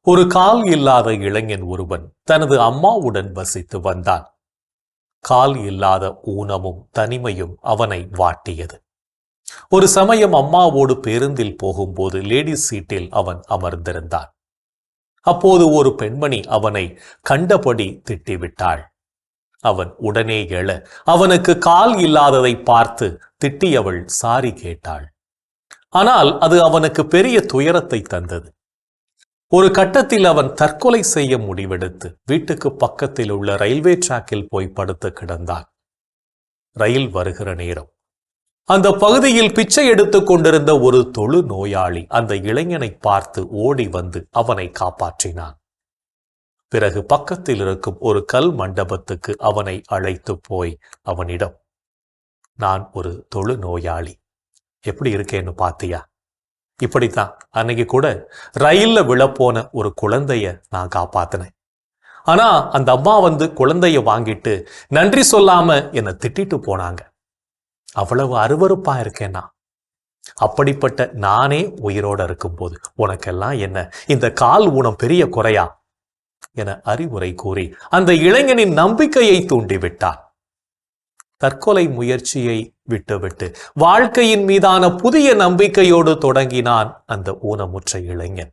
ஒரு கால் இல்லாத இளைஞன் ஒருவன் தனது அம்மாவுடன் வசித்து வந்தான். கால் இல்லாத ஊனமும் தனிமையும் அவனை வாட்டியது. ஒரு சமயம் அம்மாவோடு பேருந்தில் போகும்போது லேடிஸ் சீட்டில் அவன் அமர்ந்திருந்தான். அப்போது ஒரு பெண்மணி அவனை கண்டபடி திட்டிவிட்டாள். அவன் உடனே எழ அவனுக்கு கால் இல்லாததை பார்த்து திட்டியவள் சாரி கேட்டாள். ஆனால் அது அவனுக்கு பெரிய துயரத்தை தந்தது. ஒரு கட்டத்தில் அவன் தற்கொலை செய்ய முடிவெடுத்து வீட்டுக்கு பக்கத்தில் உள்ள ரயில்வே டிராக்கில் போய் படுத்து கிடந்தான். ரயில் வருகிற நேரம். அந்த பகுதியில் பிச்சை எடுத்துக் கொண்டிருந்த ஒரு தொழு நோயாளி அந்த இளைஞனை பார்த்து ஓடி வந்து அவனை காப்பாற்றினான். பிறகு பக்கத்தில் இருக்கும் ஒரு கல் மண்டபத்துக்கு அவனை அழைத்து போய் அவனிடம், நான் ஒரு தொழு நோயாளி, எப்படி இருக்கேன்னு பாத்தியா? இப்படித்தான் அன்னைக்கு கூட ரயில்ல விழப்போன ஒரு குழந்தைய நான் காப்பாத்தினேன். ஆனா அந்த அம்மா வந்து குழந்தைய வாங்கிட்டு நன்றி சொல்லாம என்னை திட்டிட்டு போனாங்க. அவ்வளவு அருவருப்பா இருக்கேன்னா, அப்படிப்பட்ட நானே உயிரோட இருக்கும்போது உனக்கெல்லாம் என்ன இந்த கால் ஊனம் பெரிய குறையா என அறிவுரை கூறி அந்த இளைஞனின் நம்பிக்கையை தூண்டிவிட்டார். தற்கொலை முயற்சியை விட்டுவிட்டு வாழ்க்கையின் மீதான புதிய நம்பிக்கையோடு தொடங்கினான் அந்த ஊனமுற்ற இளைஞன்.